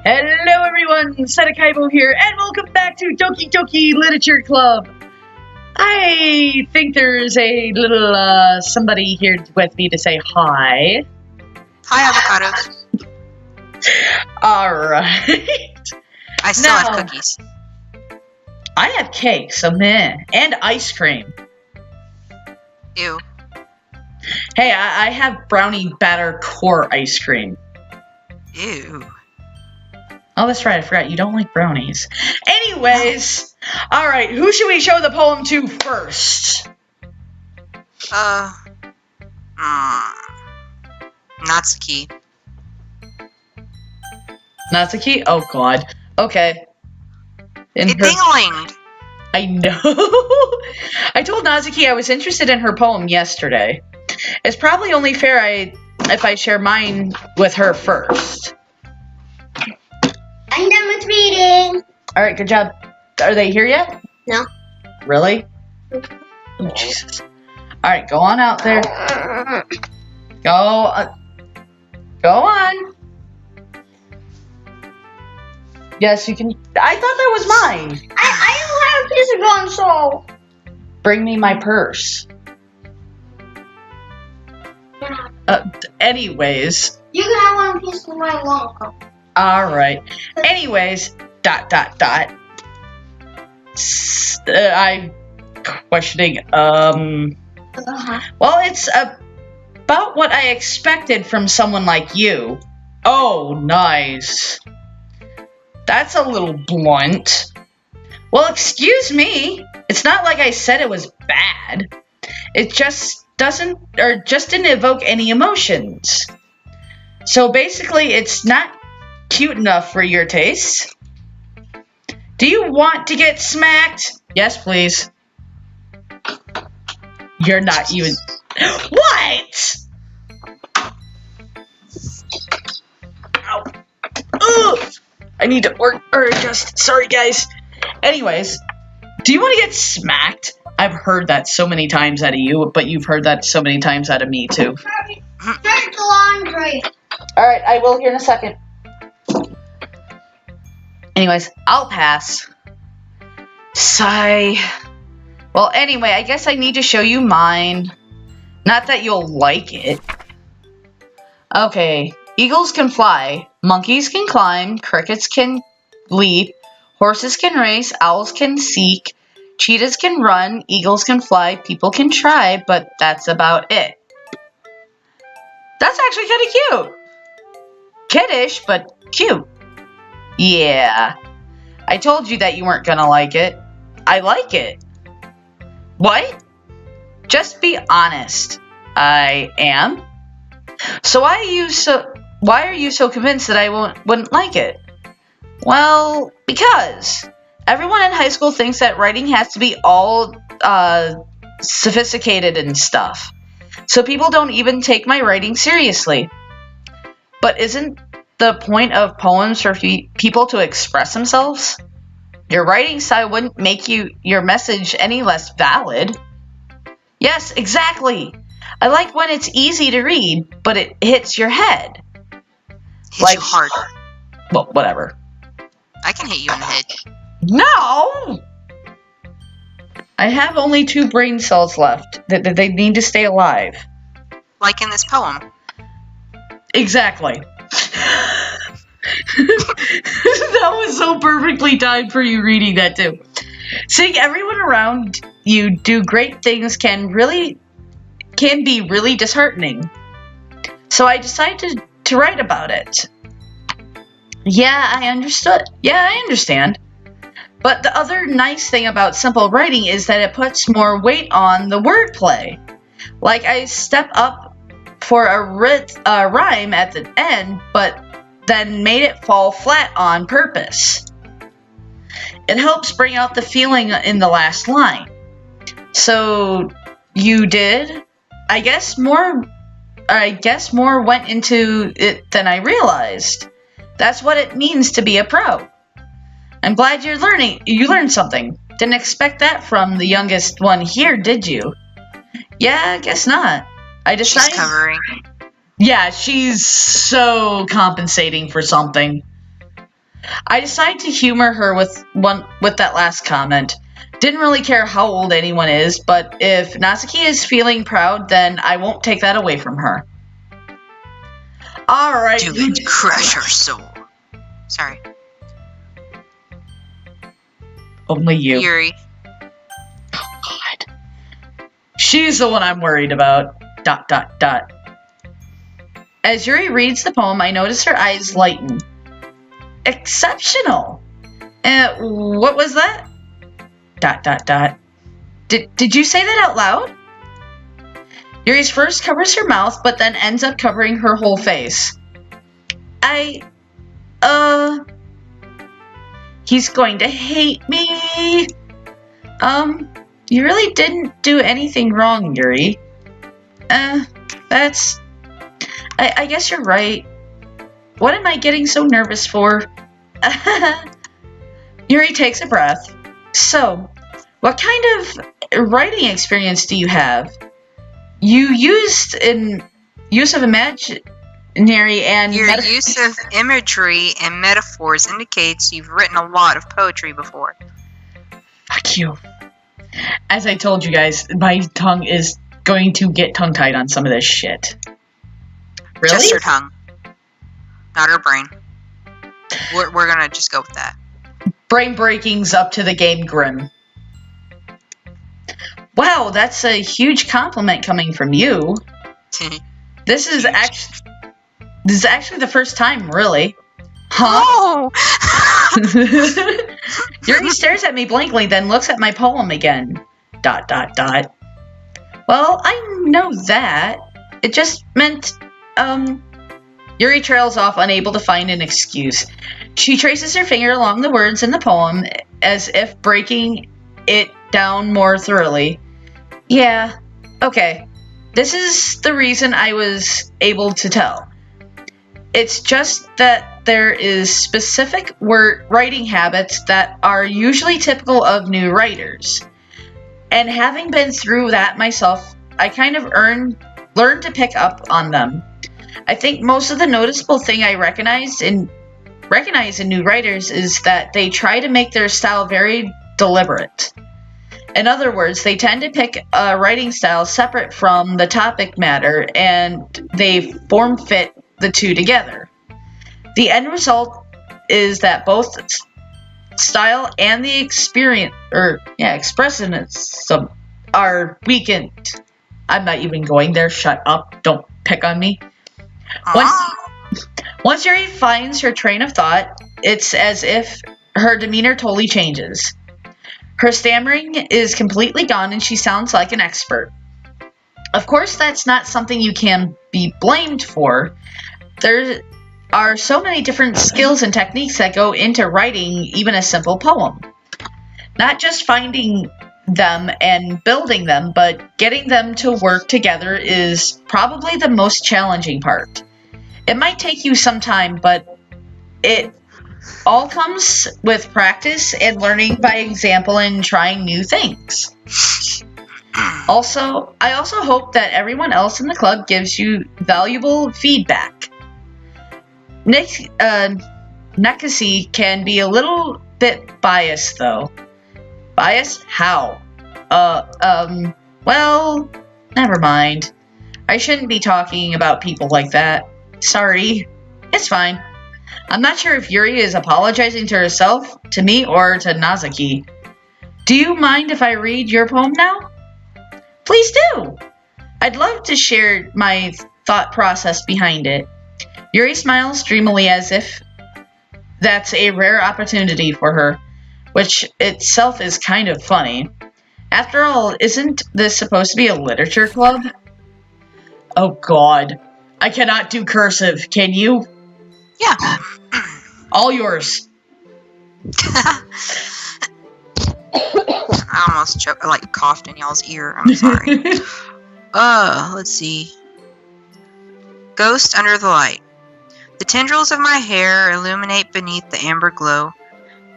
Hello everyone, Seta Kaibo here, and welcome back to Doki Dok Literature Club. I think there's a little, somebody here with me to say hi. Hi, avocados. Alright. I still have cookies. I have cake, so meh. And ice cream. Ew. Hey, I have brownie batter core ice cream. Ew. Oh, that's right, I forgot, you don't like brownies. Anyways, alright, who should we show the poem to first? Natsuki. Natsuki? Oh god. Okay. It ding-linged. I know. I told Natsuki I was interested in her poem yesterday. It's probably only fair if I share mine with her first. I'm done with reading. Alright, good job. Are they here yet? No. Really? Oh, Jesus. Alright, go on out there. Go on. Yes, you can. I thought that was mine. I don't have a piece of gun, so. Bring me my purse. Anyways. You can have one piece of my logo. Alright. Anyways, ... I'm questioning, well, it's about what I expected from someone like you. Oh, nice. That's a little blunt. Well, excuse me. It's not like I said it was bad. It just didn't evoke any emotions. So basically, it's not cute enough for your taste. Do you want to get smacked? Yes, please. You're not even... What? Ow. Ugh. I need to adjust. Sorry, guys. Anyways, do you want to get smacked? I've heard that so many times out of you, but you've heard that so many times out of me, too. Start the laundry. Alright, I will here in a second. Anyways, I'll pass. Sigh. Well, anyway, I guess I need to show you mine. Not that you'll like it. Okay. Eagles can fly. Monkeys can climb. Crickets can leap. Horses can race. Owls can seek. Cheetahs can run. Eagles can fly. People can try, but that's about it. That's actually kind of cute. Kiddish, but cute. Yeah. I told you that you weren't gonna like it. I like it. What? Just be honest. I am. So why are you so convinced that I wouldn't like it? Well, because everyone in high school thinks that writing has to be all sophisticated and stuff. So people don't even take my writing seriously. But isn't the point of poems for people to express themselves? Your writing style wouldn't make your message any less valid. Yes, exactly. I like when it's easy to read, but it hits your head. Hits you hard. Well, whatever. I can hit you in the head. No! I have only 2 brain cells left. They need to stay alive. Like in this poem. Exactly. That was so perfectly timed for you reading that too. Seeing everyone around you do great things can be really disheartening. So I decided to write about it. Yeah, I understand. But the other nice thing about simple writing is that it puts more weight on the wordplay. Like I step up for a rhyme at the end, but then made it fall flat on purpose. It helps bring out the feeling in the last line. So you did? I guess more went into it than I realized. That's what it means to be a pro. I'm glad you learned something. Didn't expect that from the youngest one here, did you? Yeah, I guess not. I decided... She's covering. Yeah, she's so compensating for something. I decided to humor her with that last comment. Didn't really care how old anyone is, but if Natsuki is feeling proud, then I won't take that away from her. Alright. Do it, crush her soul. Sorry. Only you. Yuri. Oh, God. She's the one I'm worried about. ... As Yuri reads the poem, I notice her eyes lighten. Exceptional! What was that? ... Did you say that out loud? Yuri's first covers her mouth, but then ends up covering her whole face. He's going to hate me. You really didn't do anything wrong, Yuri. I guess you're right. What am I getting so nervous for? Yuri takes a breath. So, what kind of writing experience do you have? You used in use of imaginary and your use of imagery and metaphors indicates you've written a lot of poetry before. Fuck you. As I told you guys, my tongue is going to get tongue-tied on some of this shit. Really? Just her tongue. Not her brain. We're gonna just go with that. Brain breaking's up to the game, Grim. Wow, that's a huge compliment coming from you. This is actually the first time, really. Huh? Oh! Yuri stares at me blankly, then looks at my poem again. ... Well, I know that. It just meant, Yuri trails off, unable to find an excuse. She traces her finger along the words in the poem, as if breaking it down more thoroughly. Yeah, okay. This is the reason I was able to tell. It's just that there is specific writing habits that are usually typical of new writers. And having been through that myself, I kind of learned to pick up on them. I think most of the noticeable thing I recognize in new writers is that they try to make their style very deliberate. In other words, they tend to pick a writing style separate from the topic matter, and they form fit the two together. The end result is that both style and the expressiveness are weakened. I'm not even going there. Shut up. Don't pick on me. Once Yuri finds her train of thought, it's as if her demeanor totally changes. Her stammering is completely gone and she sounds like an expert. Of course, that's not something you can be blamed for. There are so many different skills and techniques that go into writing even a simple poem. Not just finding them and building them, but getting them to work together is probably the most challenging part. It might take you some time, but it all comes with practice and learning by example and trying new things. I also hope that everyone else in the club gives you valuable feedback. Nekasi can be a little bit biased, though. Biased? How? Well, never mind. I shouldn't be talking about people like that. Sorry. It's fine. I'm not sure if Yuri is apologizing to herself, to me, or to Natsuki. Do you mind if I read your poem now? Please do! I'd love to share my thought process behind it. Yuri smiles dreamily as if that's a rare opportunity for her, which itself is kind of funny. After all, isn't this supposed to be a literature club? Oh god. I cannot do cursive, can you? Yeah. All yours. I almost coughed in y'all's ear. I'm sorry. Let's see. Ghost under the light. The tendrils of my hair illuminate beneath the amber glow.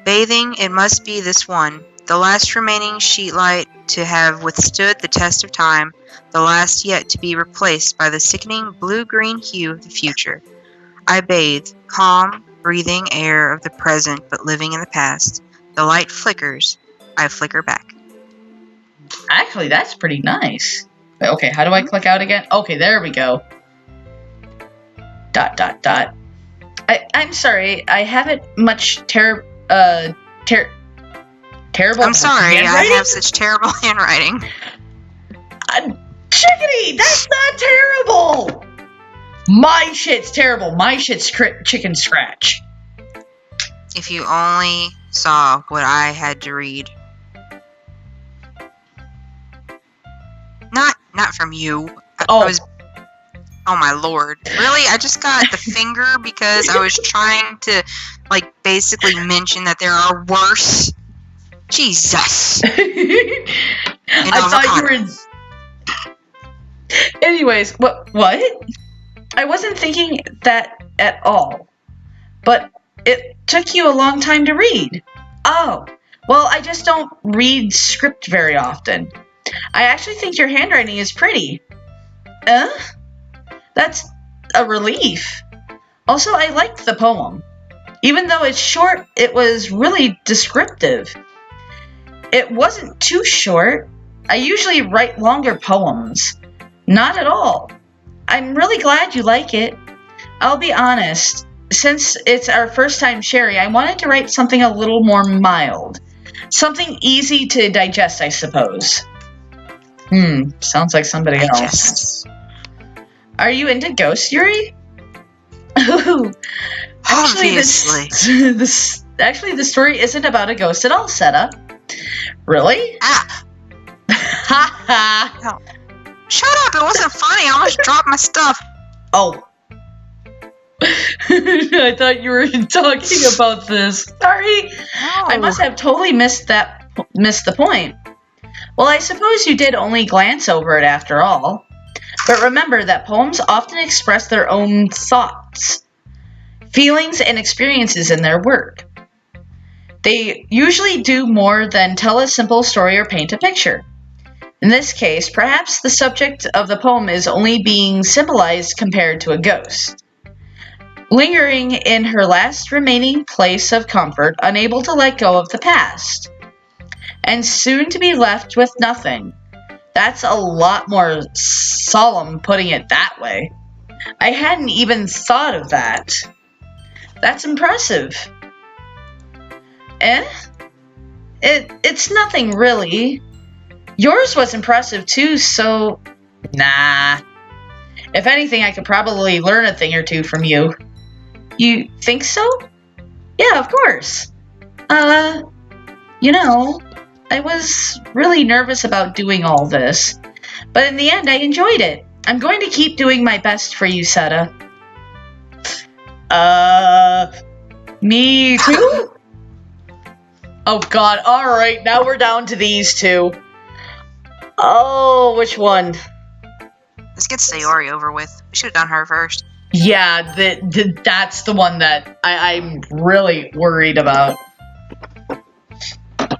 Bathing, it must be this one, the last remaining sheet light to have withstood the test of time, the last yet to be replaced by the sickening blue-green hue of the future. I bathe, calm, breathing air of the present but living in the past. The light flickers. I flicker back. Actually, that's pretty nice. Okay, how do I click out again? Okay, there we go. ... I'm sorry, I haven't much terrible I'm sorry, I handwriting? have such terrible handwriting. Chickadee, that's not terrible! My shit's terrible. My shit's chicken scratch. If you only saw what I had to read. Not from you. Oh. Oh my lord. Really? I just got the finger because I was trying to, like, basically mention that there are worse. Jesus. I thought you were... Anyways, what? I wasn't thinking that at all. But it took you a long time to read. Oh. Well, I just don't read script very often. I actually think your handwriting is pretty. That's a relief. Also, I liked the poem. Even though it's short, it was really descriptive. It wasn't too short. I usually write longer poems. Not at all. I'm really glad you like it. I'll be honest. Since it's our first time sharing, I wanted to write something a little more mild. Something easy to digest, I suppose. Sounds like somebody else. Are you into ghosts, Yuri? Obviously. Actually, the story isn't about a ghost at all, Seta. Really? Ah! Ha ha! Shut up! It wasn't funny. I almost dropped my stuff. Oh. I thought you were talking about this. Sorry. No. I must have totally missed the point. Well, I suppose you did only glance over it after all. But remember that poems often express their own thoughts, feelings, and experiences in their work. They usually do more than tell a simple story or paint a picture. In this case, perhaps the subject of the poem is only being symbolized compared to a ghost. Lingering in her last remaining place of comfort, unable to let go of the past, and soon to be left with nothing. That's a lot more solemn putting it that way. I hadn't even thought of that. That's impressive. It's nothing really. Yours was impressive too, so... Nah. If anything, I could probably learn a thing or two from you. You think so? Yeah, of course. I was really nervous about doing all this. But in the end, I enjoyed it. I'm going to keep doing my best for you, Seta. Me too? Oh god, alright, now we're down to these two. Oh, which one? Let's get Sayori over with. We should have done her first. Yeah, that's the one that I'm really worried about.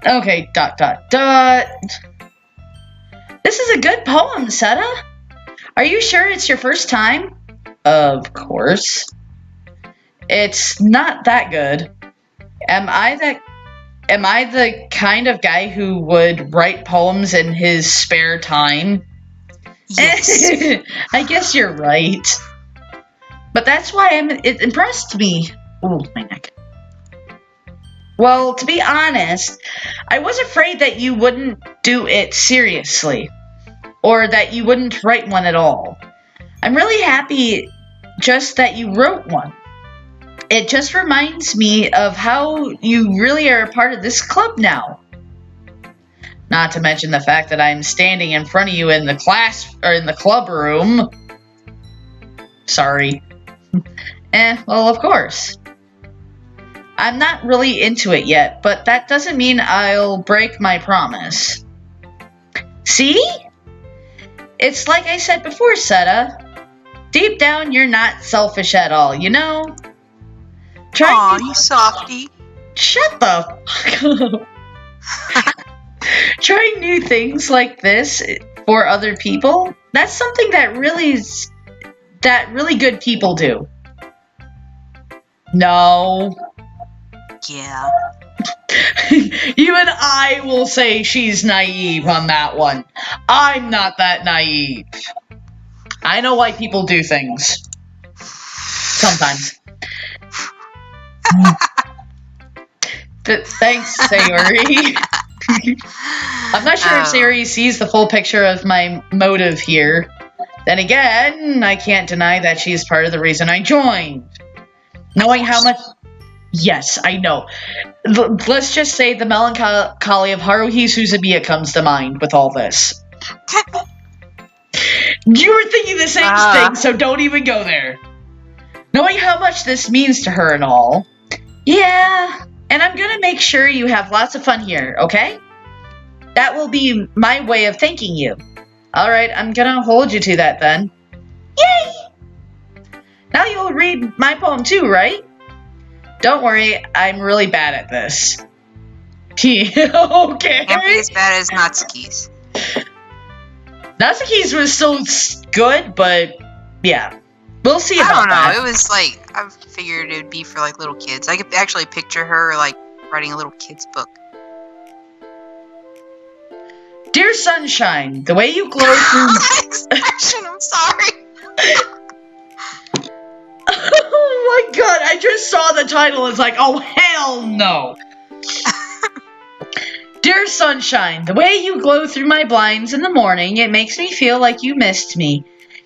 Okay, ... This is a good poem, Seta. Are you sure it's your first time? Of course. It's not that good. Am I the kind of guy who would write poems in his spare time? Yes. I guess you're right. But that's why it impressed me. Ooh, my neck. Well, to be honest, I was afraid that you wouldn't do it seriously, or that you wouldn't write one at all. I'm really happy just that you wrote one. It just reminds me of how you really are a part of this club now. Not to mention the fact that I'm standing in front of you in the class, or in the club room. Sorry. Well, of course. I'm not really into it yet, but that doesn't mean I'll break my promise. See? It's like I said before, Seta. Deep down, you're not selfish at all, you know? Aw, you softy. Shut the fuck up. Trying new things like this for other people, that's something that really good people do. No. Yeah. Even I will say she's naive on that one. I'm not that naive. I know why people do things. Sometimes. Thanks, Sayori. I'm not sure if Sayori sees the full picture of my motive here. Then again, I can't deny that she's part of the reason I joined. Knowing how much... Yes, I know. Let's just say the melancholy of Haruhi Suzumiya comes to mind with all this. You were thinking the same thing, so don't even go there. Knowing how much this means to her and all. Yeah, and I'm gonna make sure you have lots of fun here, okay? That will be my way of thanking you. Alright, I'm gonna hold you to that then. Yay! Now you'll read my poem too, right? Don't worry, I'm really bad at this. Okay. Can't be as bad as Natsuki's. Natsuki's was still good, but yeah. We'll see about I don't know. that. It was like, I figured it would be for like little kids. I could actually picture her like writing a little kid's book. Dear Sunshine, the way you glow through... Expression, I'm sorry. Oh my god, I just saw the title. It's like, oh hell no. Dear Sunshine, the way you glow through my blinds in the morning, it makes me feel like you missed me.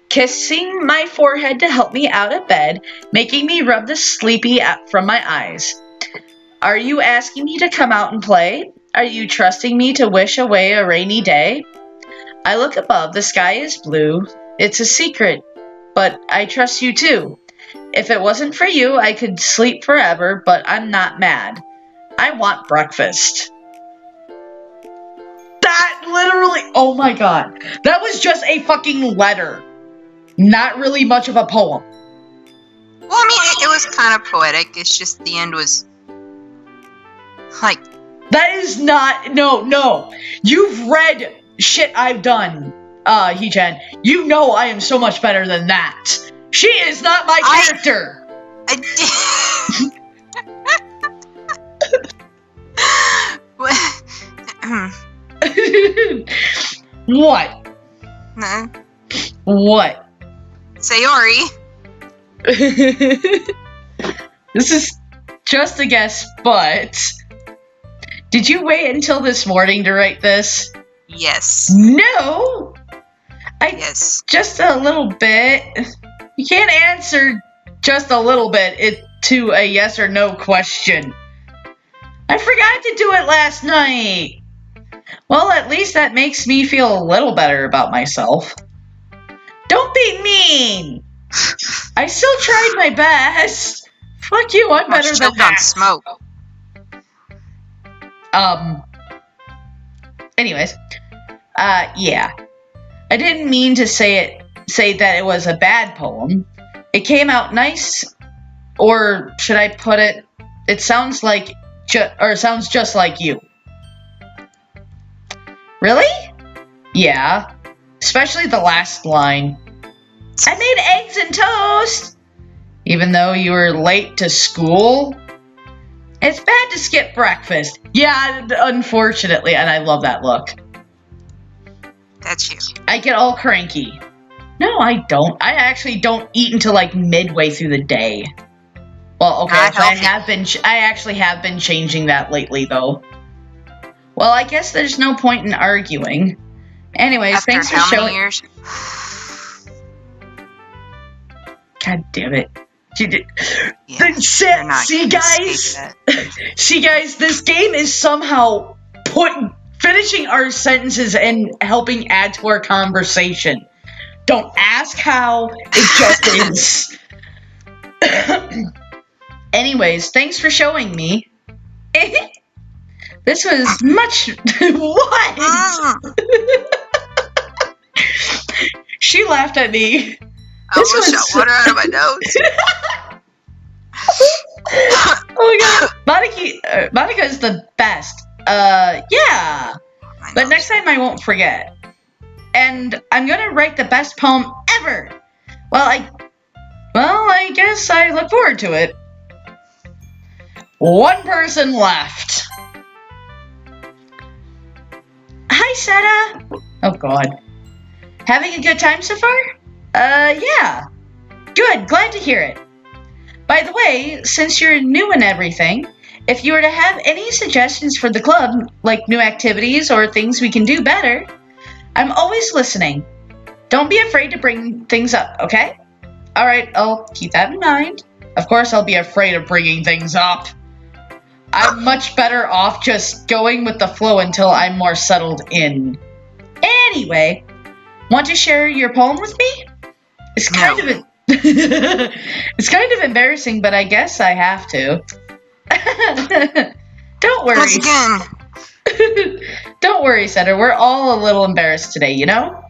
Kissing my forehead to help me out of bed, making me rub the sleepy from my eyes. Are you asking me to come out and play? Are you trusting me to wish away a rainy day? I look above, the sky is blue. It's a secret, but I trust you too. If it wasn't for you, I could sleep forever, but I'm not mad. I want breakfast. That literally, oh my god. That was just a fucking letter. Not really much of a poem. Well, I mean, it was kind of poetic. It's just the end was like... That is not, no. You've read shit I've done, Hee-chan. You know I am so much better than that. She is not my character. What? No. What? Sayori. This is just a guess, but... Did you wait until this morning to write this? Yes. No! Yes. Just a little bit. You can't answer just a little bit to a yes or no question. I forgot to do it last night. Well, at least that makes me feel a little better about myself. Don't be mean. I still tried my best. Fuck you, I'm better than that. On smoke. Anyways. Yeah. I didn't mean to say that it was a bad poem. It came out nice, or should I put it? It sounds like, sounds just like you. Really? Yeah. Especially the last line. I made eggs and toast, even though you were late to school. It's bad to skip breakfast. Yeah, unfortunately, and I love that look. That's you. I get all cranky. No, I don't. I actually don't eat until like midway through the day. Well, okay, so I actually have been changing that lately, though. Well, I guess there's no point in arguing. Anyways, After thanks for how showing. many years? God damn it! Yeah, See, guys. See, guys. This game is somehow finishing our sentences and helping add to our conversation. Don't ask how. It just is. Anyways, thanks for showing me. This was much... What? She laughed at me. I almost shot water out of my nose. Oh my god. Monica's the best. Yeah. But next time I won't forget. And I'm gonna write the best poem ever. Well, I guess I look forward to it. One person left. Hi, Seta. Oh, God. Having a good time so far? Yeah. Good, glad to hear it. By the way, since you're new and everything, if you were to have any suggestions for the club, like new activities or things we can do better, I'm always listening. Don't be afraid to bring things up, okay? Alright, I'll keep that in mind. Of course I'll be afraid of bringing things up. I'm much better off just going with the flow until I'm more settled in. Anyway, want to share your poem with me? It's kind of it's kind of embarrassing, but I guess I have to. Don't worry. Once again. Don't worry, Seta. We're all a little embarrassed today, you know?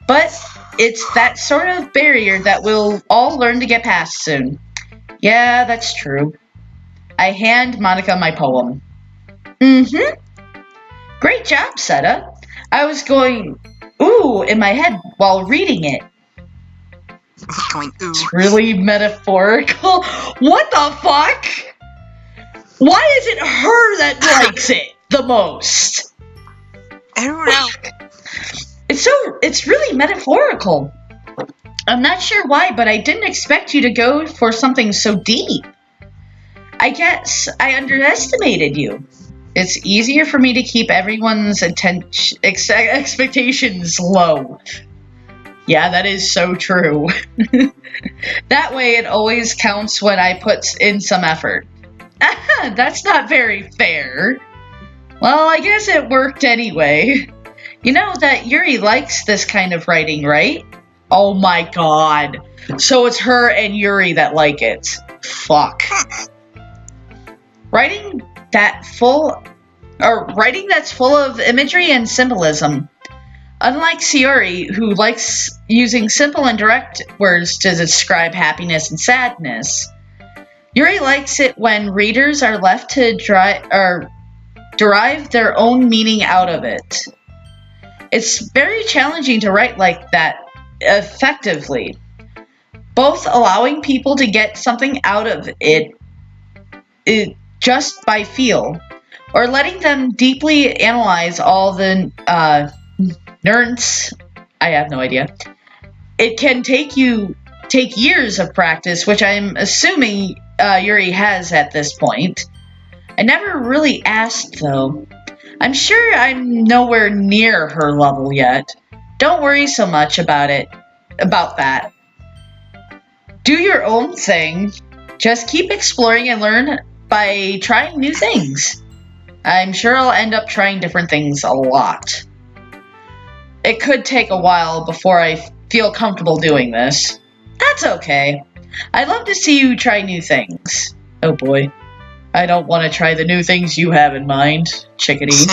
But it's that sort of barrier that we'll all learn to get past soon. Yeah, that's true. I hand Monica my poem. Great job, Seta. I was going, ooh, in my head while reading it. Going, ooh. It's really metaphorical. What the fuck? Why is it her that likes it the most? I don't know. It's really metaphorical. I'm not sure why, but I didn't expect you to go for something so deep. I guess I underestimated you. It's easier for me to keep everyone's expectations low. Yeah, that is so true. That way it always counts when I put in some effort. That's not very fair. Well, I guess it worked anyway. You know that Yuri likes this kind of writing, right? Oh my god. So it's her and Yuri that like it. Fuck. Writing that's full of imagery and symbolism. Unlike Sayori, who likes using simple and direct words to describe happiness and sadness, Yuri likes it when readers are left to derive their own meaning out of it. It's very challenging to write like that effectively, both allowing people to get something out of it just by feel, or letting them deeply analyze all the nuance. I have no idea. It can take years of practice, which I'm assuming Yuri has at this point. I never really asked, though. I'm sure I'm nowhere near her level yet. Don't worry so much about that. Do your own thing. Just keep exploring and learn by trying new things. I'm sure I'll end up trying different things a lot. It could take a while before I feel comfortable doing this. That's okay. I'd love to see you try new things. Oh boy. I don't want to try the new things you have in mind, chickadee.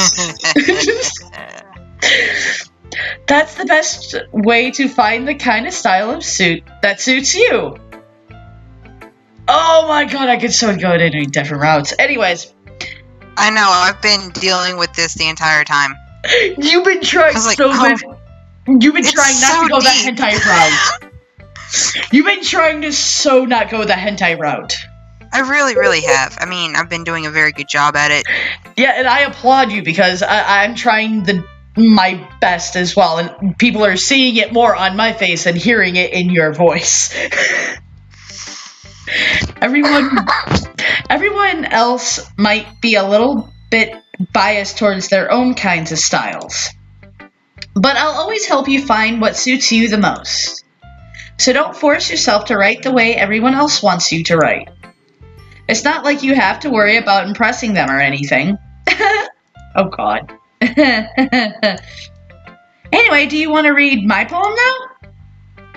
That's the best way to find the kind of style of suit that suits you. Oh my god, I could so go in different routes. Anyways. I know, I've been dealing with this the entire time. You've been trying You've been trying not to go that hentai route. You've been trying to so not go the hentai route. I really, really have. I mean, I've been doing a very good job at it. Yeah, and I applaud you because I'm trying my best as well, and people are seeing it more on my face and hearing it in your voice. Everyone else might be a little bit biased towards their own kinds of styles. But I'll always help you find what suits you the most. So don't force yourself to write the way everyone else wants you to write. It's not like you have to worry about impressing them or anything. Oh god. Anyway, do you want to read my poem now?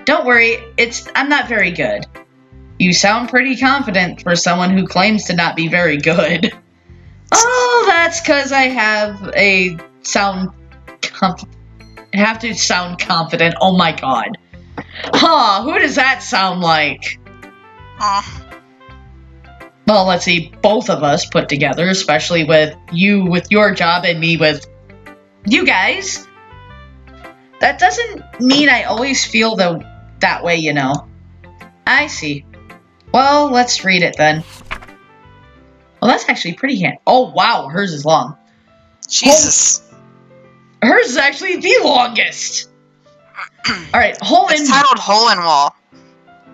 Don't worry, I'm not very good. You sound pretty confident for someone who claims to not be very good. Oh, that's because I have to sound confident. Oh my god. Huh, who does that sound like? Well, let's see, both of us put together, especially with you with your job and me with you guys. That doesn't mean I always feel that way, you know. I see. Well, let's read it then. Oh, that's actually pretty handy. Oh, wow, hers is long. Jesus. Hers is actually the longest. All right, hole in. It's titled Hole in Wall.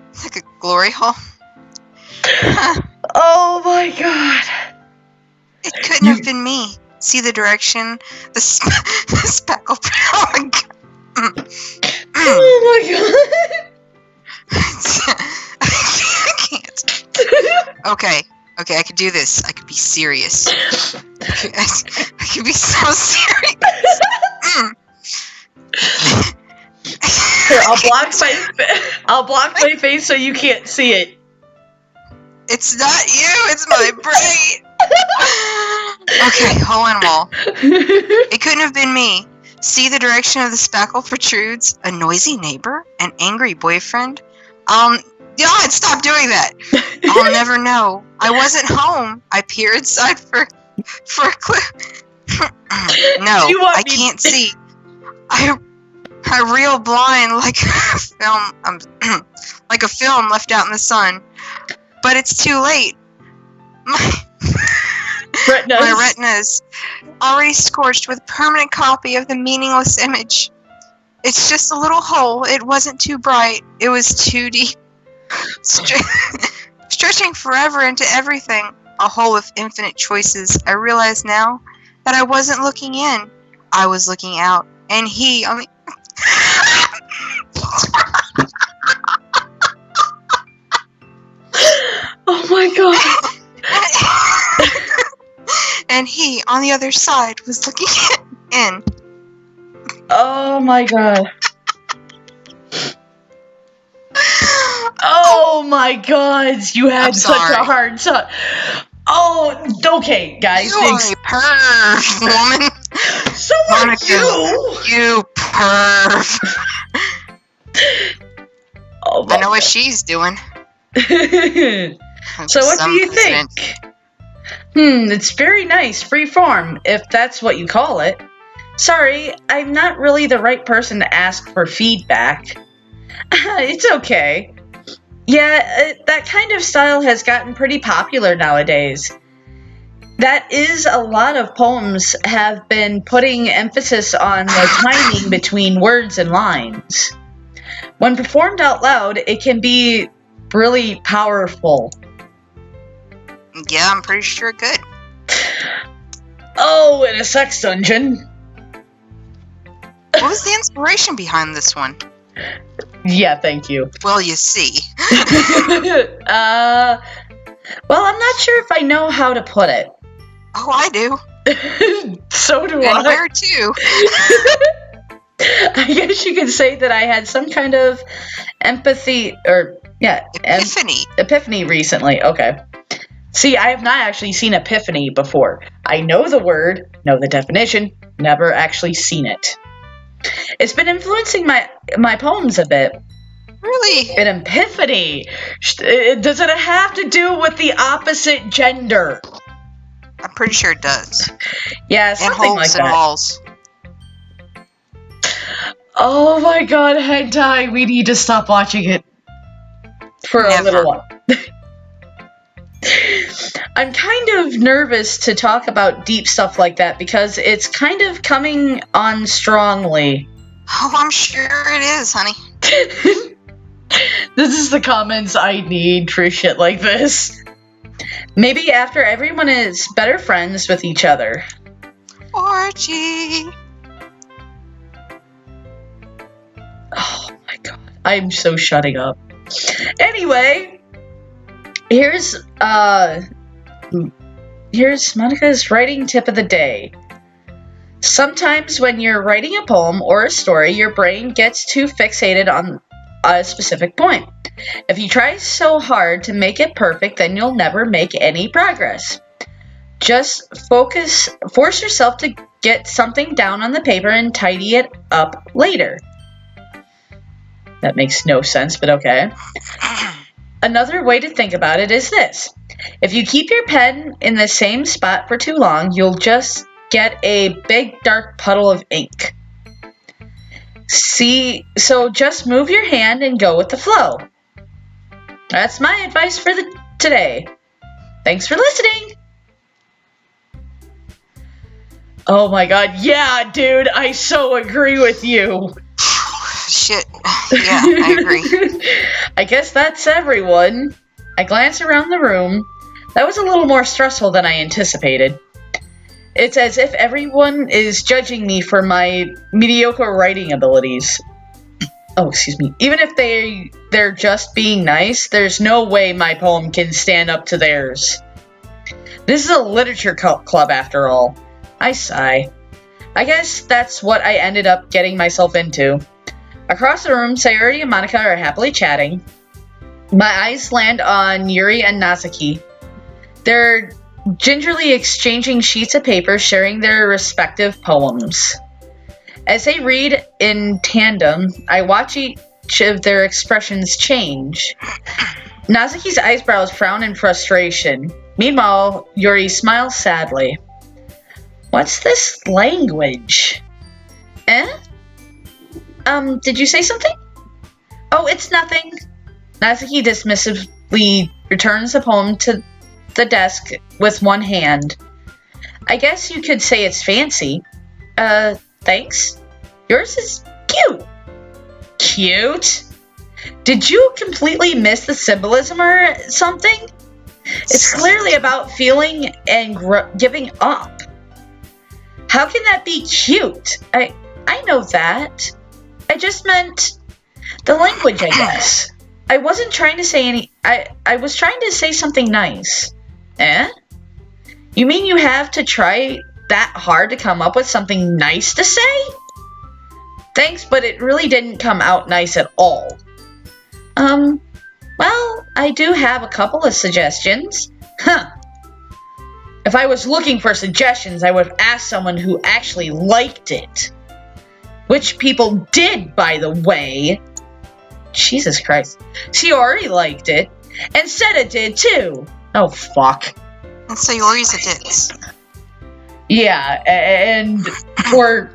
It's like a glory hole. Oh my god. It couldn't have been me. See the direction? The speckle. Oh my god. Oh my god. I can't. Okay, I could do this. I could be serious. I could be so serious. Here, I'll block my face so you can't see it. It's not you, it's my brain. Okay, hole in wall. It couldn't have been me. See the direction of the speckle protrudes? A noisy neighbor? An angry boyfriend? God, stop doing that. I'll never know. I wasn't home. I peered inside for a clue. No, I can't see. I reel blind like a film. Like a film left out in the sun. But it's too late. My retina's already scorched with a permanent copy of the meaningless image. It's just a little hole. It wasn't too bright. It was too deep. Stretching forever into everything. A hole with infinite choices. I realize now that I wasn't looking in. I was looking out. And he on the... Oh my god. And he, on the other side, was looking in. Oh my god. Oh my god. You had such a hard time. Oh, okay, guys. You are a perv, woman. So are you. You perv. Oh, I know what she's doing. So what do you think? It's very nice, freeform, if that's what you call it. Sorry, I'm not really the right person to ask for feedback. It's okay. Yeah, that kind of style has gotten pretty popular nowadays. That is, a lot of poems have been putting emphasis on the timing between words and lines. When performed out loud, it can be really powerful. Yeah, I'm pretty sure it could. Oh, in a sex dungeon. What was the inspiration behind this one? Yeah, thank you. Well, you see. Well, I'm not sure if I know how to put it. Oh, I do. So do and I. where to? I guess you could say that I had some kind of empathy, or, yeah. Epiphany recently, okay. See, I have not actually seen epiphany before. I know the word, know the definition, never actually seen it. It's been influencing my poems a bit. Really? An epiphany. Does it have to do with the opposite gender? I'm pretty sure it does. Yeah, something like that. And walls. Oh my god, hentai, we need to stop watching it. For a little while. I'm kind of nervous to talk about deep stuff like that because it's kind of coming on strongly. Oh, I'm sure it is, honey. This is the comments I need for shit like this. Maybe after everyone is better friends with each other. Orgy. Oh my god. I'm so shutting up. Anyway, here's Monica's writing tip of the day. Sometimes when you're writing a poem or a story, your brain gets too fixated on a specific point. If you try so hard to make it perfect, then you'll never make any progress. Just force yourself to get something down on the paper and tidy it up later. That makes no sense, but okay. Another way to think about it is this. If you keep your pen in the same spot for too long, you'll just get a big dark puddle of ink. So just move your hand and go with the flow. That's my advice for today. Thanks for listening. Oh my god, yeah, dude, I so agree with you. Shit. Yeah, I agree. I guess that's everyone. I glance around the room. That was a little more stressful than I anticipated. It's as if everyone is judging me for my mediocre writing abilities. Oh, excuse me. Even if they're just being nice, there's no way my poem can stand up to theirs. This is a literature club after all. I sigh. I guess that's what I ended up getting myself into. Across the room, Sayuri and Monica are happily chatting. My eyes land on Yuri and Nazuki. They're gingerly exchanging sheets of paper, sharing their respective poems. As they read in tandem, I watch each of their expressions change. Nazuki's eyebrows frown in frustration. Meanwhile, Yuri smiles sadly. What's this language? Did you say something? Oh, it's nothing. Nazuki dismissively returns the poem to the desk with one hand. I guess you could say it's fancy. Thanks. Yours is cute. Cute? Did you completely miss the symbolism or something? It's clearly about feeling and giving up. How can that be cute? I know that. I just meant the language, I guess. I wasn't trying to say I was trying to say something nice. You mean you have to try that hard to come up with something nice to say? Thanks, but it really didn't come out nice at all. Well, I do have a couple of suggestions. If I was looking for suggestions, I would have asked someone who actually liked it. Which people did, by the way. Jesus Christ. Sayuri liked it. And Seta did, too. Oh, fuck. And Sayuri's a ditz. Yeah, and for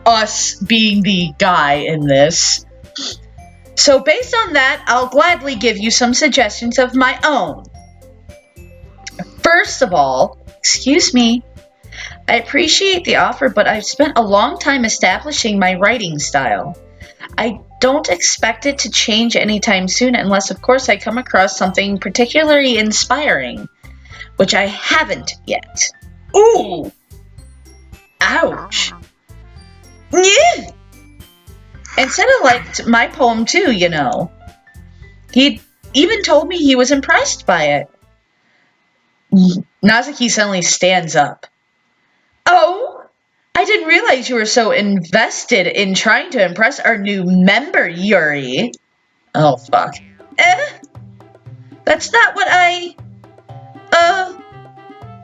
us being the guy in this. So based on that, I'll gladly give you some suggestions of my own. First of all, excuse me, I appreciate the offer, but I've spent a long time establishing my writing style. I don't expect it to change anytime soon unless, of course, I come across something particularly inspiring, which I haven't yet. Ooh! Ouch! Yeah. And Seta liked my poem too, you know. He even told me he was impressed by it. Nazuki suddenly stands up. Oh, I didn't realize you were so invested in trying to impress our new member, Yuri. Oh, fuck. That's not what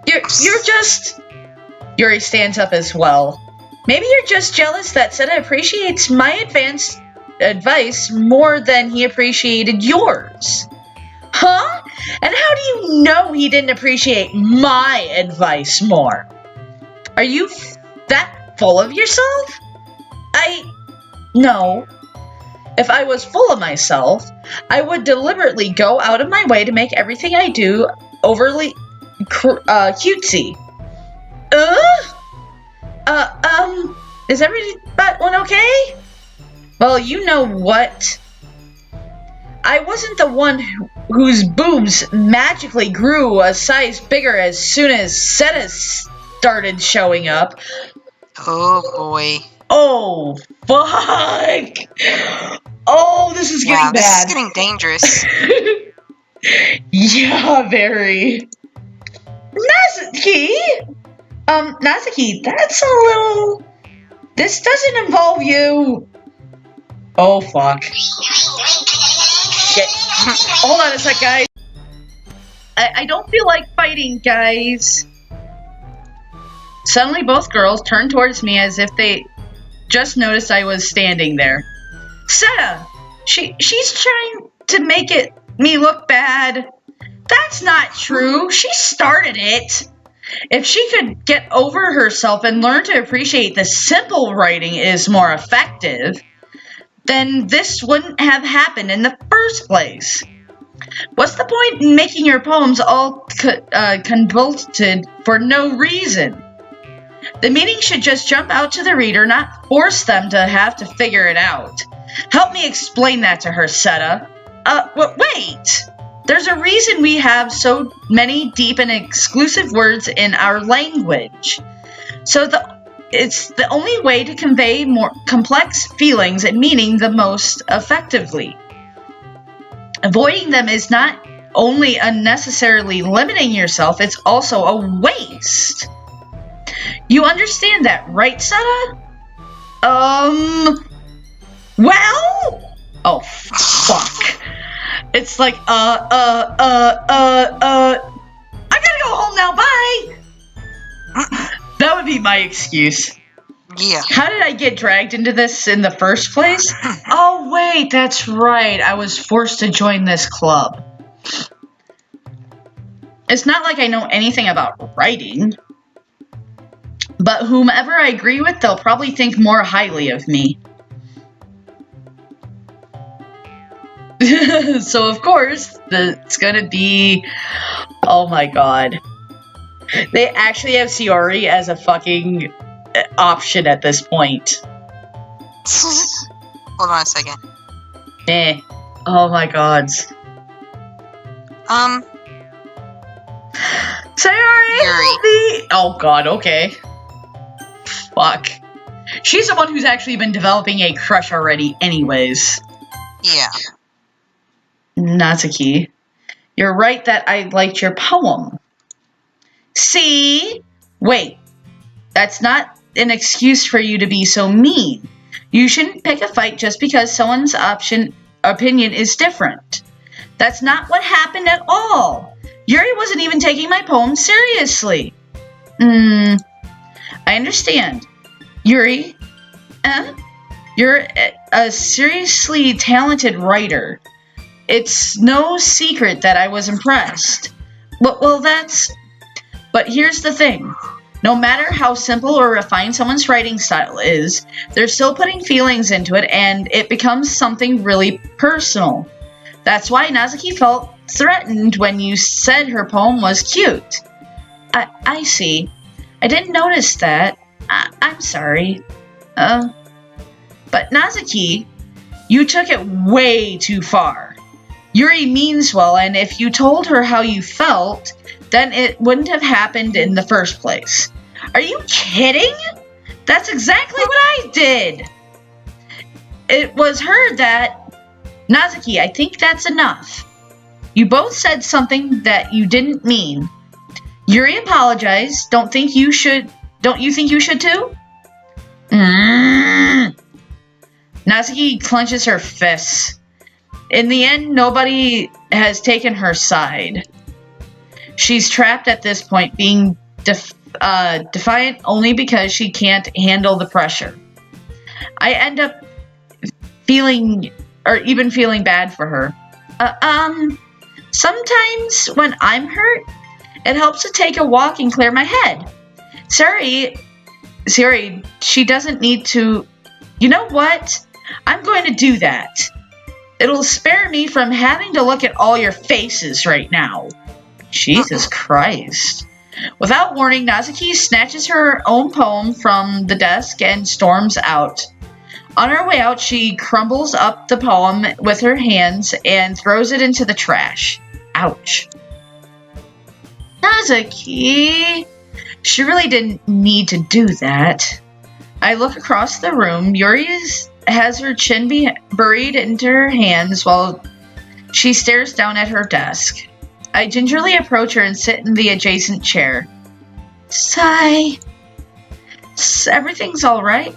you're just... Yuri stands up as well. Maybe you're just jealous that Seta appreciates my advanced advice more than he appreciated yours. Huh? And how do you know he didn't appreciate my advice more? Are you that full of yourself? No. If I was full of myself, I would deliberately go out of my way to make everything I do overly cutesy. Is everyone okay? Well, you know what? I wasn't the one whose boobs magically grew a size bigger as soon as Seta started showing up. Oh, boy. Oh, fuck! Oh, this is getting bad. This is getting dangerous. Yeah, very. Nazuki? Nazuki, that's a little... This doesn't involve you. Oh, fuck. Shit. Hold on a sec, guys. I don't feel like fighting, guys. Suddenly, both girls turned towards me as if they just noticed I was standing there. Seta! She's trying to make me look bad. That's not true. She started it. If she could get over herself and learn to appreciate the simple writing is more effective, then this wouldn't have happened in the first place. What's the point in making your poems all convoluted for no reason? The meaning should just jump out to the reader, not force them to have to figure it out. Help me explain that to her, Seta. Wait! There's a reason we have so many deep and exclusive words in our language. So it's the only way to convey more complex feelings and meaning the most effectively. Avoiding them is not only unnecessarily limiting yourself, it's also a waste. You understand that, right, Seta? Well? Oh, fuck. It's like, I gotta go home now, bye! That would be my excuse. Yeah. How did I get dragged into this in the first place? Oh, wait, that's right. I was forced to join this club. It's not like I know anything about writing. But whomever I agree with, they'll probably think more highly of me. So, of course, it's gonna be... Oh my god. They actually have Shiori as a fucking option at this point. Hold on a second. Oh my god. Sayori, help me! Oh god, okay. Fuck. She's the one who's actually been developing a crush already anyways. Yeah. Natsuki, you're right that I liked your poem. See? Wait. That's not an excuse for you to be so mean. You shouldn't pick a fight just because someone's opinion is different. That's not what happened at all. Yuri wasn't even taking my poem seriously. I understand. Yuri, you're a seriously talented writer. It's no secret that I was impressed. But here's the thing. No matter how simple or refined someone's writing style is, they're still putting feelings into it, and it becomes something really personal. That's why Natsuki felt threatened when you said her poem was cute. I see. I didn't notice that. I'm sorry. But Natsuki, you took it way too far. Yuri means well, and if you told her how you felt, then it wouldn't have happened in the first place. Are you kidding? That's exactly what I did. It was her that... Natsuki, I think that's enough. You both said something that you didn't mean. Yuri apologized. Don't you think you should too? Natsuki clenches her fists. In the end, nobody has taken her side. She's trapped at this point, being defiant only because she can't handle the pressure. I end up feeling bad for her. Sometimes when I'm hurt, it helps to take a walk and clear my head. Sorry, she doesn't need to... You know what? I'm going to do that. It'll spare me from having to look at all your faces right now. Jesus Christ. Without warning, Natsuki snatches her own poem from the desk and storms out. On her way out, she crumbles up the poem with her hands and throws it into the trash. Ouch. Natsuki... She really didn't need to do that. I look across the room. Yuri has her chin buried into her hands while she stares down at her desk. I gingerly approach her and sit in the adjacent chair. Sigh. Everything all right?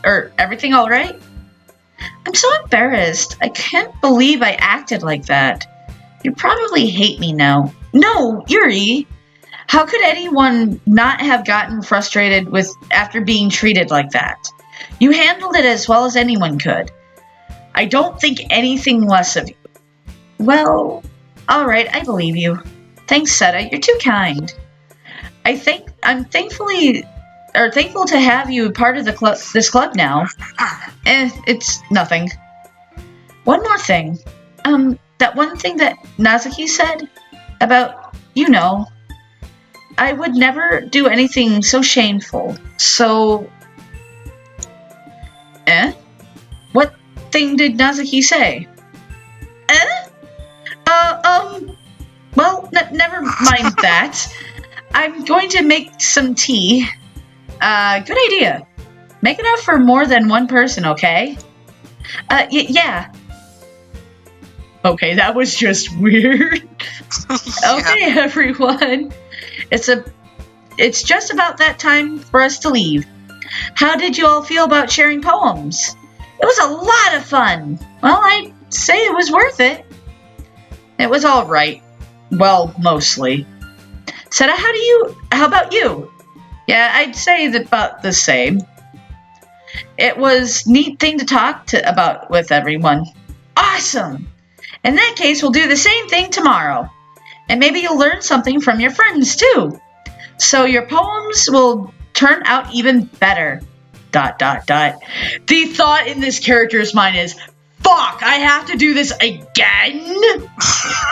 I'm so embarrassed. I can't believe I acted like that. You probably hate me now. No, Yuri. How could anyone not have gotten frustrated after being treated like that? You handled it as well as anyone could. I don't think anything less of you. Well, alright, I believe you. Thanks, Seta. You're too kind. I'm thankful to have you part of this club now. It's nothing. One more thing. That one thing that Natsuki said about, I would never do anything so shameful. So... What thing did Nazuki say? Well, never mind that. I'm going to make some tea. Good idea. Make enough for more than one person, okay? Yeah. Okay, that was just weird. Okay, everyone. It's just about that time for us to leave. How did you all feel about sharing poems? It was a lot of fun. Well, I'd say it was worth it. It was all right. Well, mostly. Seta, how about you? Yeah, I'd say about the same. It was a neat thing to talk about with everyone. Awesome! In that case, we'll do the same thing tomorrow. And maybe you'll learn something from your friends, too. So your poems will turn out even better. ... The thought in this character's mind is, fuck, I have to do this again?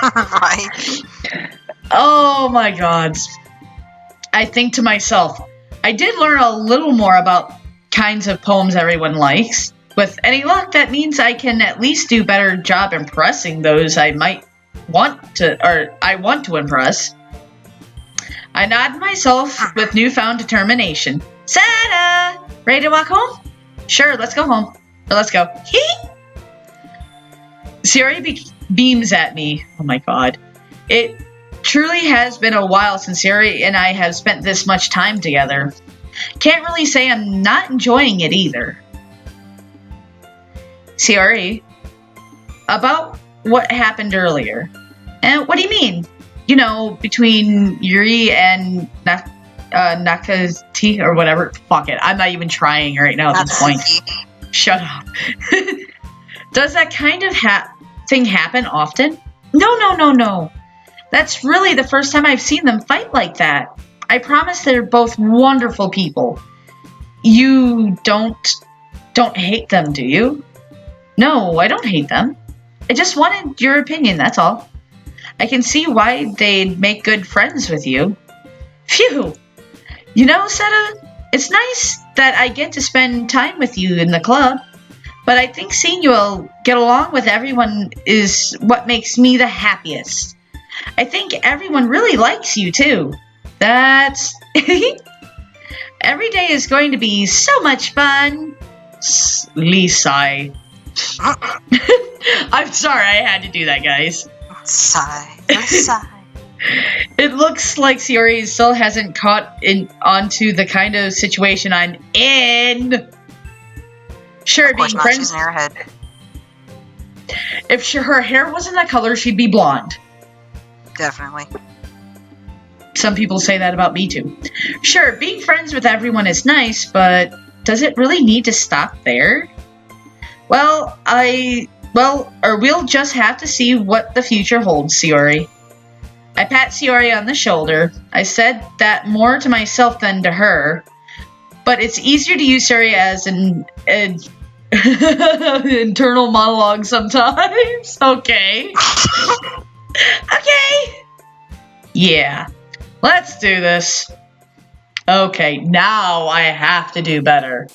Right. Oh my god. I think to myself, I did learn a little more about kinds of poems everyone likes. With any luck, that means I can at least do a better job impressing those I want to impress. I nod myself with newfound determination. Seta! Ready to walk home? Sure, let's go home. Or let's go. Sayori beams at me. Oh my god. It truly has been a while since Sayori and I have spent this much time together. Can't really say I'm not enjoying it either. Sayori, about what happened earlier. And what do you mean? You know, between Yuri and Nakati or whatever. Fuck it. I'm not even trying right now at this point. Shut up. Does that kind of thing happen often? No. That's really the first time I've seen them fight like that. I promise they're both wonderful people. You don't hate them, do you? No, I don't hate them. I just wanted your opinion, that's all. I can see why they'd make good friends with you. Phew! You know, Seta, it's nice that I get to spend time with you in the club, but I think seeing you all get along with everyone is what makes me the happiest. I think everyone really likes you, too. That's... Every day is going to be so much fun. Lee sigh. I'm sorry I had to do that, guys. Sigh. It looks like Sayori still hasn't caught onto the kind of situation I'm in. Sure, being friends. She's in her head. If her hair wasn't that color, she'd be blonde. Definitely. Some people say that about me too. Sure, being friends with everyone is nice, but does it really need to stop there? Well, we'll just have to see what the future holds, Sayori. I pat Sayori on the shoulder. I said that more to myself than to her, but it's easier to use Sayori as an internal monologue sometimes. Okay. Okay. Yeah. Let's do this. Okay, now I have to do better.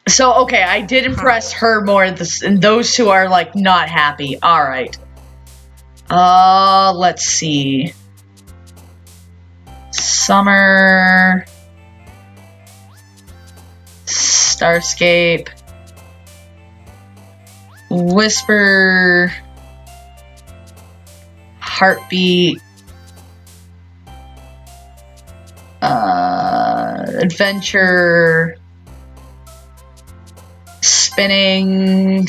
So, okay, I did impress her more than those who are, like, not happy. Alright. Let's see. Summer. Starscape. Whisper. Heartbeat. Adventure. Spinning.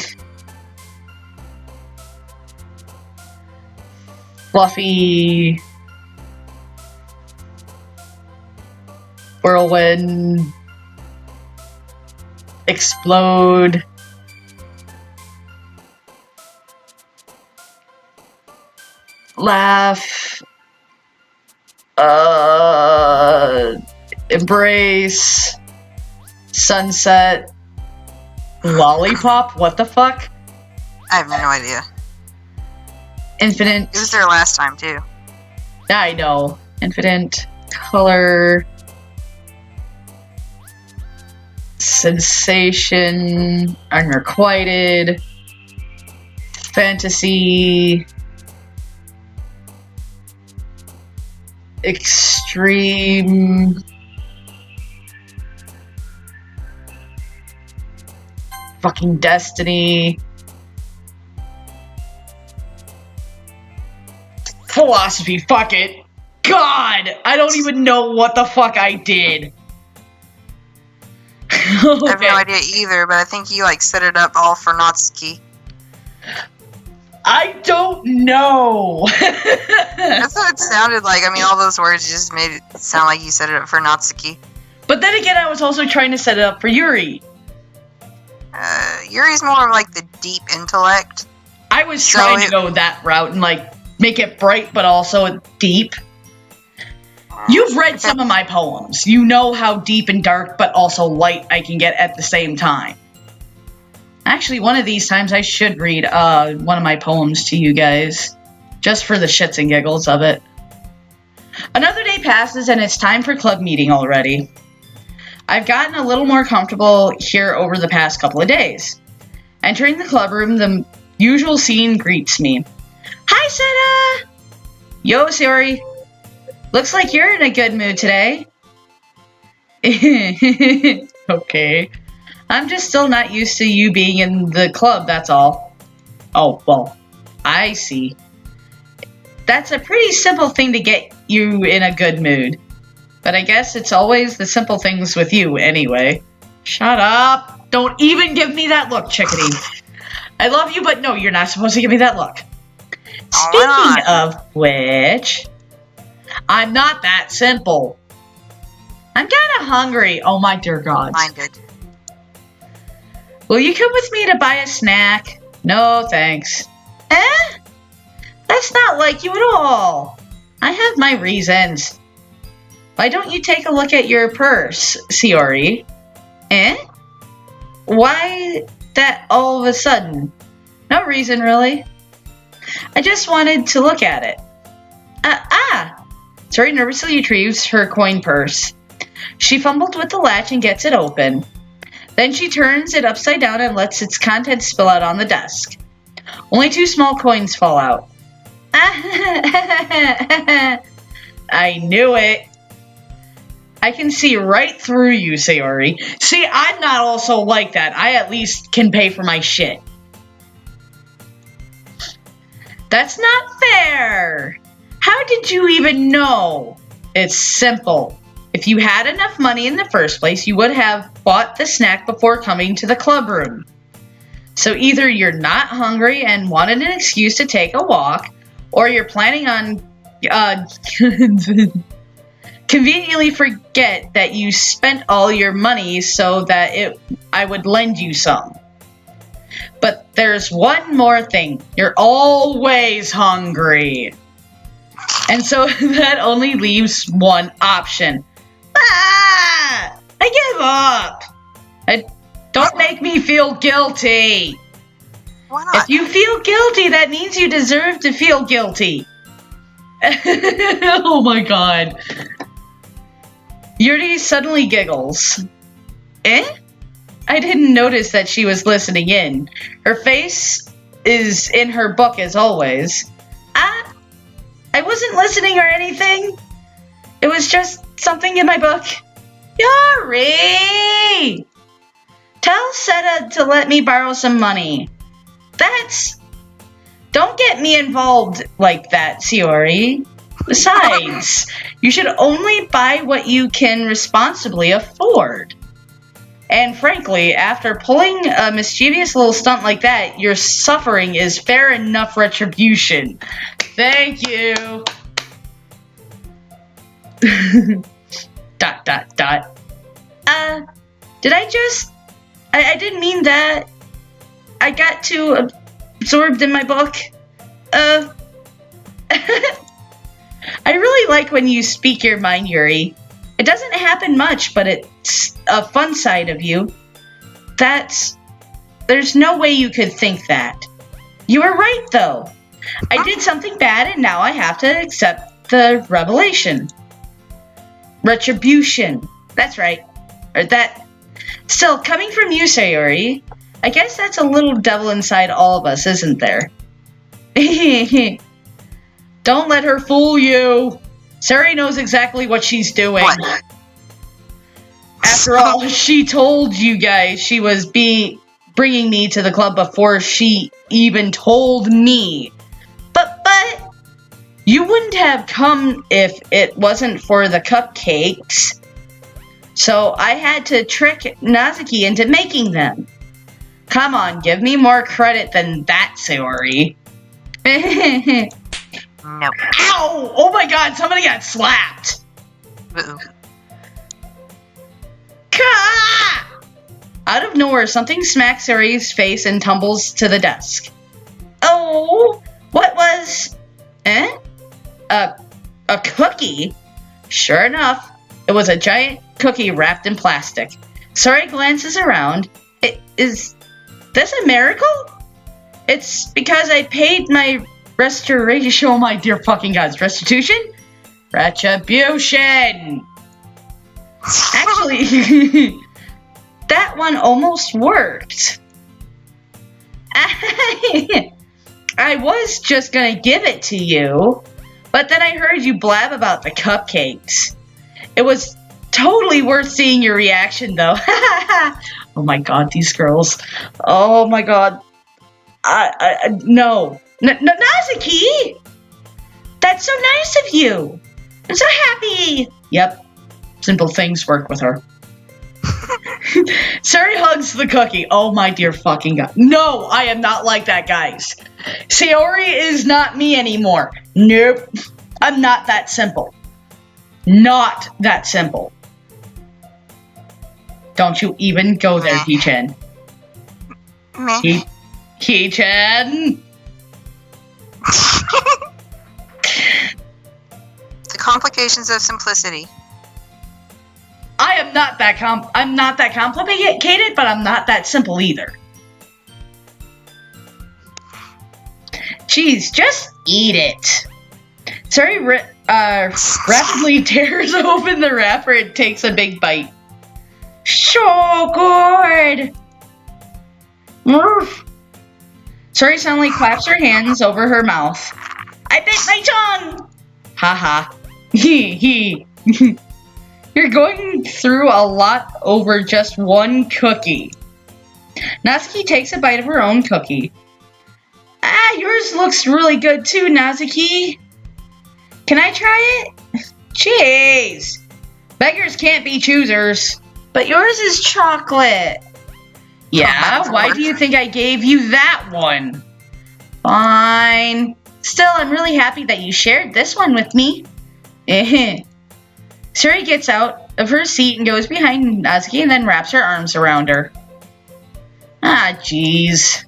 Fluffy. Whirlwind. Explode. Laugh. Embrace. Sunset. Lollipop? What the fuck? I have no idea. Infinite. It was there last time, too. I know. Infinite color. Sensation. Unrequited. Fantasy. Extreme. Fucking Destiny. Philosophy, fuck it. God, I don't even know what the fuck I did. I have no idea either, but I think you like set it up all for Natsuki. I don't know. That's what it sounded like. I mean, all those words just made it sound like you set it up for Natsuki. But then again, I was also trying to set it up for Yuri. Yuri's more of like the deep intellect. I was trying to go that route and like make it bright but also deep. You've read some of my poems. You know how deep and dark but also light I can get at the same time. Actually, one of these times I should read one of my poems to you guys. Just for the shits and giggles of it. Another day passes and it's time for club meeting already. I've gotten a little more comfortable here over the past couple of days. Entering the club room, the usual scene greets me. Hi, Seta! Yo, Sayori. Looks like you're in a good mood today. Okay. I'm just still not used to you being in the club, that's all. Oh, well, I see. That's a pretty simple thing to get you in a good mood. But I guess it's always the simple things with you, anyway. Shut up! Don't even give me that look, chickadee. I love you, but no, you're not supposed to give me that look. Speaking of which, I'm not that simple. I'm kind of hungry. Oh my dear God. Minded. Will you come with me to buy a snack? No, thanks. Eh? That's not like you at all. I have my reasons. Why don't you take a look at your purse, Sayori? Eh? Why that all of a sudden? No reason, really. I just wanted to look at it. Sayori nervously retrieves her coin purse. She fumbles with the latch and gets it open. Then she turns it upside down and lets its contents spill out on the desk. Only 2 small coins fall out. I knew it. I can see right through you, Sayori. See, I'm not also like that. I at least can pay for my shit. That's not fair. How did you even know? It's simple. If you had enough money in the first place, you would have bought the snack before coming to the club room. So either you're not hungry and wanted an excuse to take a walk, or you're planning on conveniently forget that you spent all your money so that I would lend you some. But there's one more thing. You're always hungry. And so that only leaves one option. I give up. Don't make me feel guilty. Why not? If you feel guilty, that means you deserve to feel guilty. Oh my God. Yuri suddenly giggles. Eh? I didn't notice that she was listening in. Her face is in her book as always. I wasn't listening or anything. It was just something in my book. Yuri! Tell Seta to let me borrow some money. Don't get me involved like that, Sayori. Besides, you should only buy what you can responsibly afford. And frankly, after pulling a mischievous little stunt like that, your suffering is fair enough retribution. Thank you. ... Did I just... I didn't mean that. I got too absorbed in my book. I really like when you speak your mind, Yuri. It doesn't happen much, but it's a fun side of you. There's no way you could think that. You were right, though. I did something bad and now I have to accept the revelation. Retribution. That's right. Or that. Still, coming from you, Sayori, I guess that's a little devil inside all of us, isn't there? Don't let her fool you. Sayori knows exactly what she's doing. What? After all, she told you guys she was bringing me to the club before she even told me. But you wouldn't have come if it wasn't for the cupcakes. So I had to trick Nazuki into making them. Come on, give me more credit than that, Sayori. Nope. Ow! Oh my god, somebody got slapped. Uh-oh. Ka! Out of nowhere, something smacks Sayori's face and tumbles to the desk. Oh, what was... A cookie? Sure enough, it was a giant cookie wrapped in plastic. Sayori glances around. Is this a miracle? It's because I paid my restoration. Oh my dear fucking gods. Restitution? Retribution! Actually, that one almost worked. I was just gonna give it to you, but then I heard you blab about the cupcakes. It was totally worth seeing your reaction, though. Oh my god, these girls. Oh my god. No. Nazuki! That's so nice of you. I'm so happy. Yep. Simple things work with her. Sayori hugs the cookie. Oh my dear fucking god. No, I am not like that, guys. Sayori is not me anymore. Nope. I'm not that simple. Not that simple. Don't you even go there, Hee-chan. Meh. Hee-chan! The complications of simplicity. I am not that I'm not that complicated, but I'm not that simple either. Jeez, just eat it. Sayori rapidly tears open the wrapper and takes a big bite. So good! Murph. Sayori suddenly claps her hands over her mouth. I bit my tongue! Haha. Hee. You're going through a lot over just one cookie. Nazuki takes a bite of her own cookie. Yours looks really good too, Nazuki. Can I try it? Jeez. Beggars can't be choosers. But yours is chocolate. Yeah, why do you think I gave you that one? Fine. Still, I'm really happy that you shared this one with me. Sayori gets out of her seat and goes behind Nazuki and then wraps her arms around her. Jeez.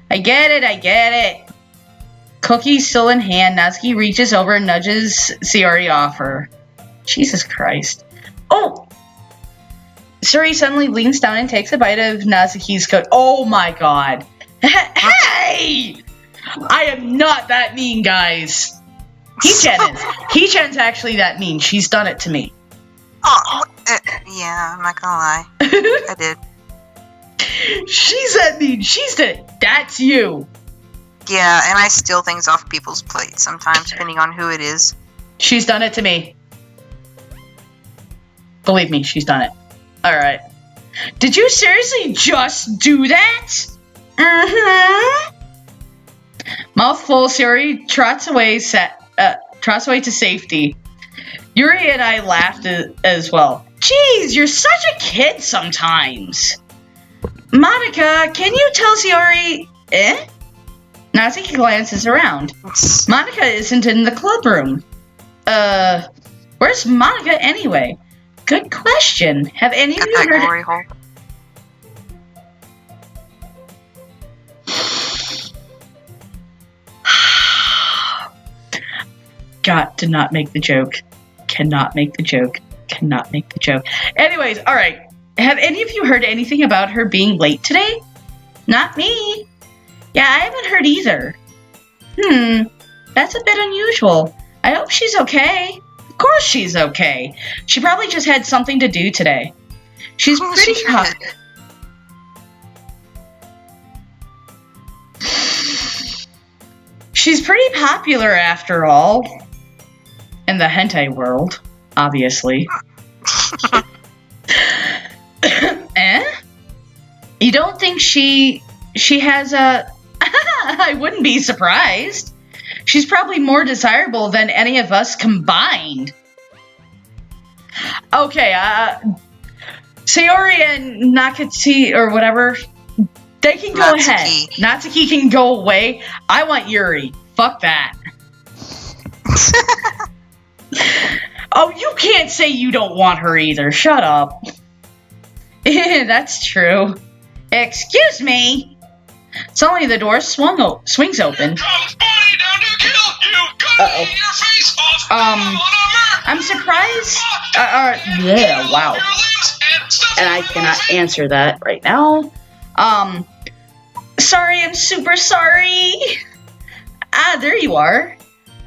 I get it. Cookie still in hand, Nazuki reaches over and nudges Sayori off her. Jesus Christ. Oh! Sayori suddenly leans down and takes a bite of Nazuki's cookie. Oh my god. Hey! I am not that mean, guys. Hee-chan is. Hee-chan's actually that mean. She's done it to me. Oh, yeah, I'm not gonna lie. I did. She's that mean. She's the. That's you. Yeah, and I steal things off people's plates sometimes, depending on who it is. She's done it to me. Believe me, she's done it. Alright. Did you seriously just do that? Mouthful, Sayori trots away to safety. Yuri and I laughed as well. Jeez, you're such a kid sometimes. Monica, can you tell Sayori... Nazuki glances around. Monica isn't in the club room. Where's Monica anyway? Good question. Have any of you heard... glory hole. Got to not make the joke. Cannot make the joke. Cannot make the joke. Anyways, alright. Have any of you heard anything about her being late today? Not me. Yeah, I haven't heard either. That's a bit unusual. I hope she's okay. Of course she's okay. She probably just had something to do today. She's pretty hot. She's pretty popular after all. In the hentai world, obviously. You don't think she has a... I wouldn't be surprised. She's probably more desirable than any of us combined. Okay, Sayori and Nakatsuki, or whatever, they can go ahead. Natsuki can go away. I want Yuri. Fuck that. Oh, you can't say you don't want her either. Shut up. That's true. Excuse me. Suddenly the door swings open. I'm surprised. Yeah, wow. And I cannot answer that right now. Sorry, I'm super sorry. There you are.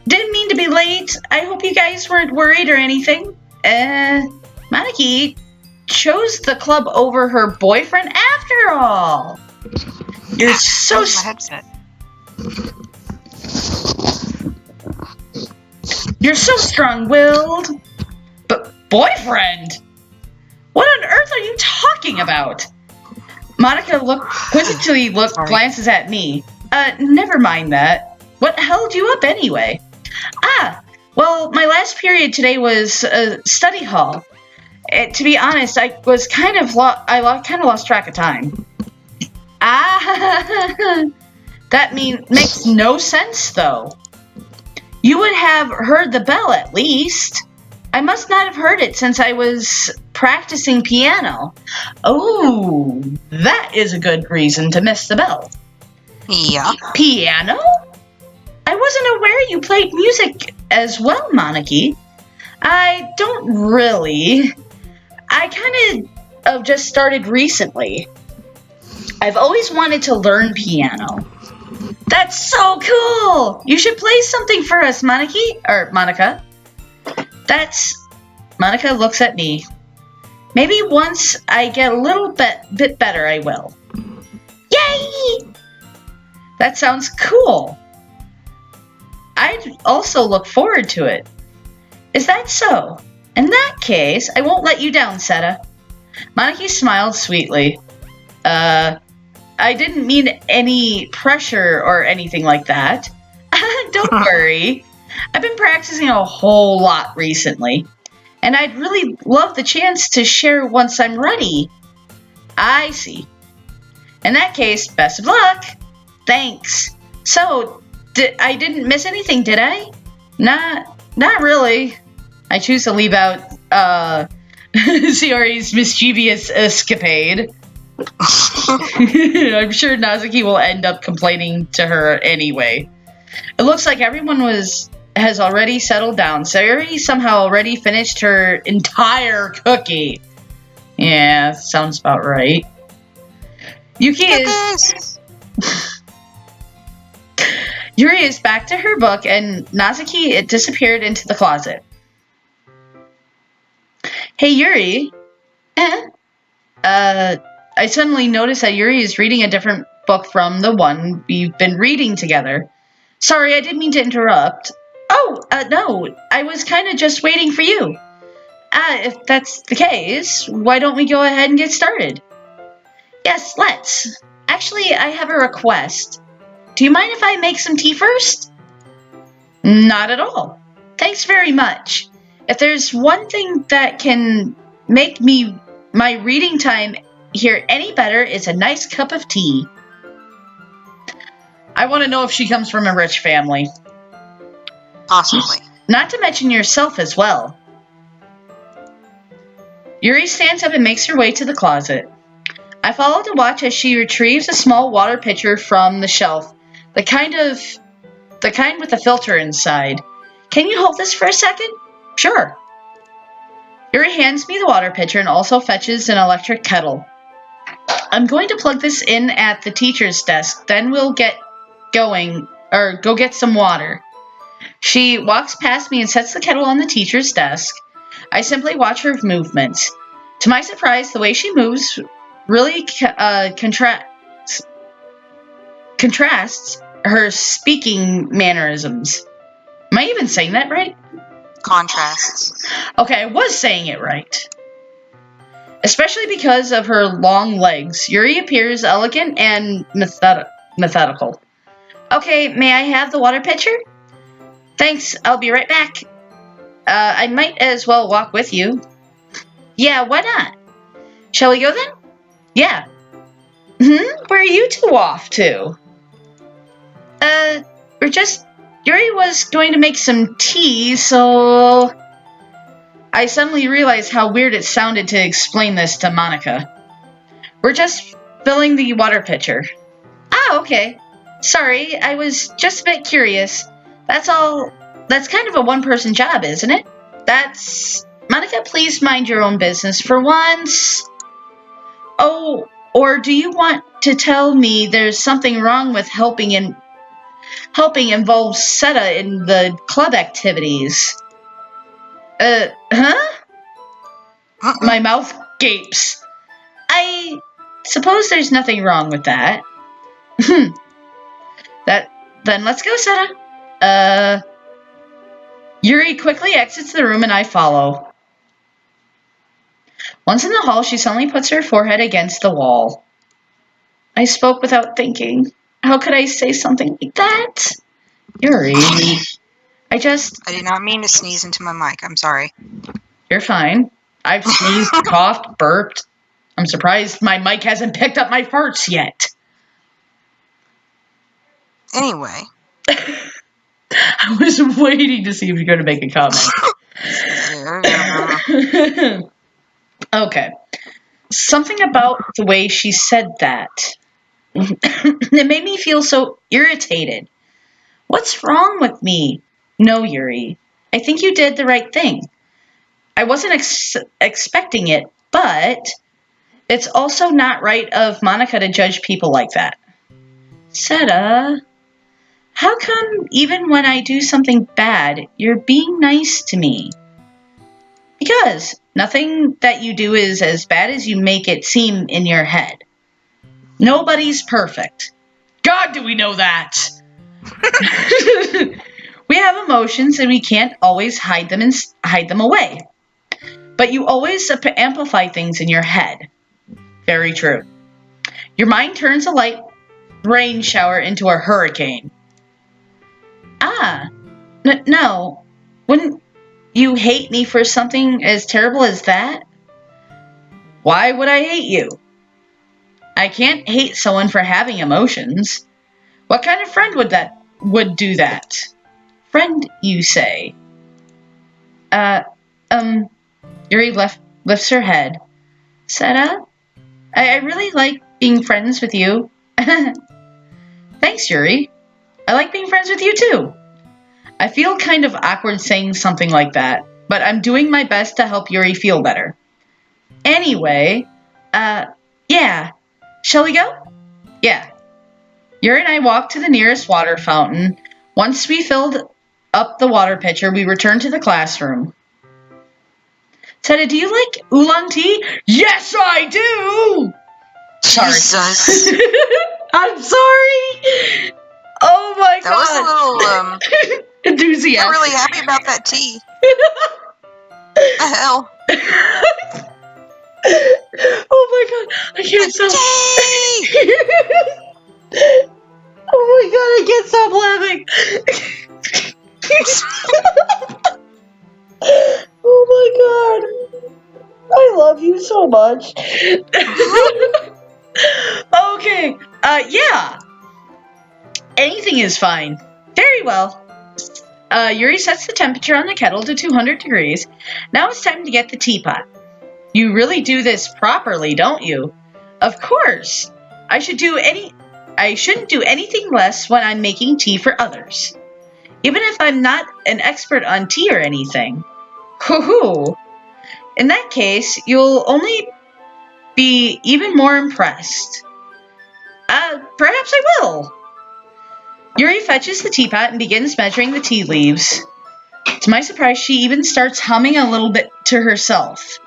Didn't mean to be late. I hope you guys weren't worried or anything. Manaki chose the club over her boyfriend after all. You're so... my headset. You're so strong-willed. But boyfriend? What on earth are you talking about? Monica quizzically glances at me. Never mind that. What held you up anyway? Well, my last period today was study hall. To be honest, I was kind of lost track of time. That makes no sense though. You would have heard the bell at least. I must not have heard it since I was practicing piano. Oh, that is a good reason to miss the bell. Yeah. Piano? I wasn't aware you played music as well, Manaki. I don't really. I kind of just started recently. I've always wanted to learn piano. That's so cool! You should play something for us, Manaki. Or Monica. Monica looks at me. Maybe once I get a little bit better, I will. Yay! That sounds cool. I'd also look forward to it. Is that so? In that case, I won't let you down, Seta. Manaki smiled sweetly. I didn't mean any pressure or anything like that. Don't worry. I've been practicing a whole lot recently, and I'd really love the chance to share once I'm ready. I see. In that case, best of luck. Thanks. So, I didn't miss anything, did I? Not really. I choose to leave out, Sayori's mischievous escapade. I'm sure Nazuki will end up complaining to her anyway. It looks like everyone has already settled down. Sayori somehow already finished her entire cookie. Yeah, sounds about right. Yuki Yuri is back to her book, and Nazuki disappeared into the closet. Hey, Yuri. I suddenly noticed that Yuri is reading a different book from the one we've been reading together. Sorry, I didn't mean to interrupt. Oh, no, I was kind of just waiting for you. If that's the case, why don't we go ahead and get started? Yes, let's. Actually, I have a request. Do you mind if I make some tea first? Not at all. Thanks very much. If there's one thing that can make my reading time here any better, it's a nice cup of tea. I want to know if she comes from a rich family. Possibly. Not to mention yourself as well. Yuri stands up and makes her way to the closet. I follow to watch as she retrieves a small water pitcher from the shelf. The kind with a filter inside. Can you hold this for a second? Sure. Yuri hands me the water pitcher and also fetches an electric kettle. I'm going to plug this in at the teacher's desk, then we'll get going go get some water. She walks past me and sets the kettle on the teacher's desk. I simply watch her movements. To my surprise, the way she moves really contrasts her speaking mannerisms. Am I even saying that right? Contrasts. Okay, I was saying it right. Especially because of her long legs, Yuri appears elegant and methodical. Okay, may I have the water pitcher? Thanks, I'll be right back. I might as well walk with you. Yeah, why not? Shall we go then? Yeah. Where are you two off to? Yuri was going to make some tea, so... I suddenly realized how weird it sounded to explain this to Monica. We're just filling the water pitcher. Ah, okay. Sorry, I was just a bit curious. That's all. That's kind of a one-person job, isn't it? Monica, please mind your own business for once. Oh, or do you want to tell me there's something wrong with helping involve Seta in the club activities? Huh? My mouth gapes. I suppose there's nothing wrong with that. Then let's go, Seta. Yuri quickly exits the room and I follow. Once in the hall, she suddenly puts her forehead against the wall. I spoke without thinking. How could I say something like that? Yuri. I did not mean to sneeze into my mic. I'm sorry. You're fine. I've sneezed, coughed, burped. I'm surprised my mic hasn't picked up my farts yet. Anyway. I was waiting to see if you're going to make a comment. Okay. Something about the way she said that. It made me feel so irritated. What's wrong with me? No, Yuri. I think you did the right thing. I wasn't expecting it, but it's also not right of Monica to judge people like that. Seta, how come even when I do something bad, you're being nice to me? Because nothing that you do is as bad as you make it seem in your head. Nobody's perfect. God, do we know that? We have emotions and we can't always hide them away. But you always amplify things in your head. Very true. Your mind turns a light rain shower into a hurricane. No. Wouldn't you hate me for something as terrible as that? Why would I hate you? I can't hate someone for having emotions. What kind of friend would do that? Friend, you say? Yuri lifts her head. Seta, I really like being friends with you. Thanks, Yuri. I like being friends with you too. I feel kind of awkward saying something like that, but I'm doing my best to help Yuri feel better. Anyway, yeah. Shall we go? Yeah. Yuri and I walked to the nearest water fountain. Once we filled up the water pitcher, we returned to the classroom. Seta, do you like oolong tea? Yes, I do! Sorry. Jesus. I'm sorry. Oh my God. That was a little, enthusiastic. I'm really happy about that tea. The hell? Oh my God. I can't stop. Oh my God, I can't stop laughing. Oh my God. I love you so much. Okay. Yeah. Anything is fine. Very well. Yuri sets the temperature on the kettle to 200 degrees. Now it's time to get the teapot. You really do this properly, don't you? Of course. I shouldn't do anything less when I'm making tea for others. Even if I'm not an expert on tea or anything. Hoo-hoo. In that case, you'll only be even more impressed. Perhaps I will. Yuri fetches the teapot and begins measuring the tea leaves. To my surprise, she even starts humming a little bit to herself.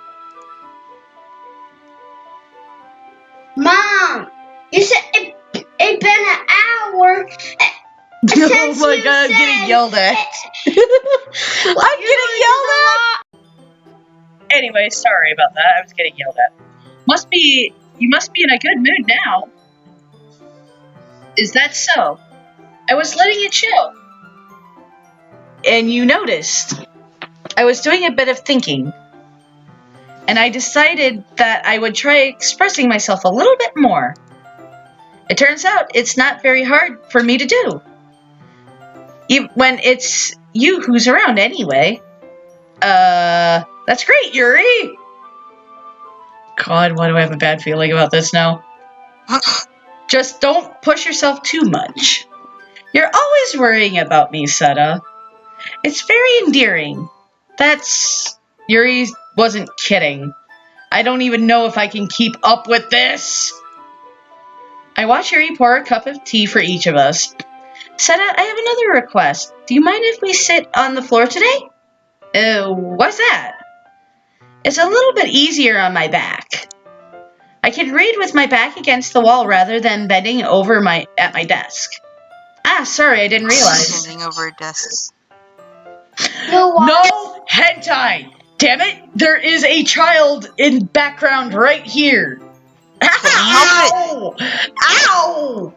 Mom, you said it's been an hour. Oh my god, I'm getting yelled at. I'm getting yelled at! Anyway, sorry about that. I was getting yelled at. You must be in a good mood now. Is that so? I was letting it chill. And you noticed. I was doing a bit of thinking. And I decided that I would try expressing myself a little bit more. It turns out it's not very hard for me to do. Even when it's you who's around anyway. That's great, Yuri! God, why do I have a bad feeling about this now? Just don't push yourself too much. You're always worrying about me, Seta. It's very endearing. Yuri wasn't kidding. I don't even know if I can keep up with this. I watch Yuri pour a cup of tea for each of us. Seta, I have another request. Do you mind if we sit on the floor today? What's that? It's a little bit easier on my back. I can read with my back against the wall rather than bending over at my desk. Ah, sorry, I didn't realize. Bending over a desk. No hentai! Damn it! There is a child in background right here. Ow! Ow!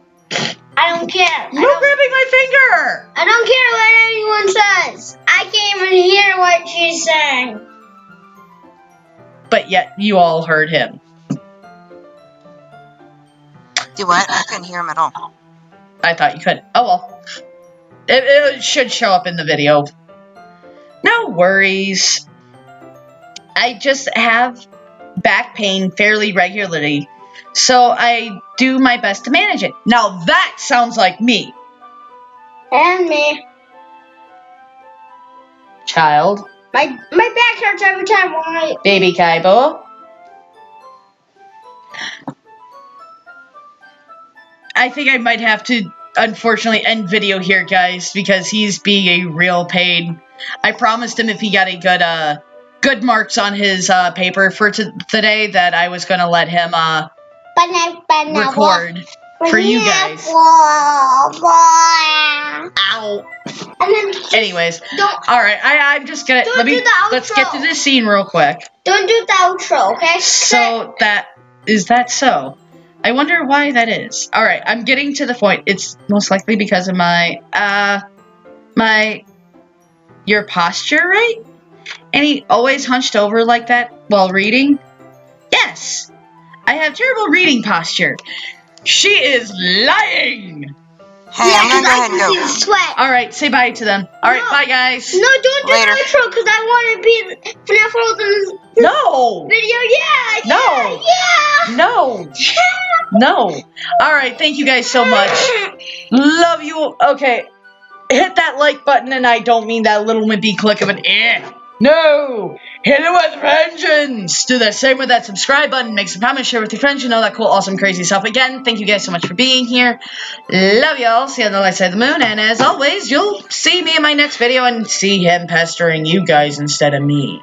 I don't care. You're grabbing my finger! I don't care what anyone says. I can't even hear what she's saying. But yet, you all heard him. Do what? I couldn't hear him at all. I thought you could. Oh well. It should show up in the video. No worries. I just have back pain fairly regularly, so I do my best to manage it. Now that sounds like me. And me. Child. My back hurts every time when I... Baby Kaibo. I think I might have to, unfortunately, end video here, guys, because he's being a real pain. I promised him if he got a good marks on his paper for today that I was going to let him record for you guys. Ow. And then Anyways, don't all right. I'm just gonna let's get to this scene real quick. don't do the outro, okay? So is that so? I wonder why that is. All right, I'm getting to the point. It's most likely because of your posture, right? And he always hunched over like that while reading. Yes, I have terrible reading posture. She is lying. Hey, I'm gonna go ahead and go. Sweat. All right, say bye to them. All right, bye, guys. No, don't do Later. the outro because I want to be FNAF World in this No. video. Yeah. No. Yeah. No. No. All right, thank you guys so much. Love you. Okay, hit that like button, and I don't mean that little wimpy click of an eh. No. Hit it with vengeance. Do the same with that subscribe button. Make some comments, share with your friends. You know that cool, awesome, crazy stuff. Again, thank you guys so much for being here. Love y'all. See you on the light side of the moon. And as always, you'll see me in my next video and see him pestering you guys instead of me.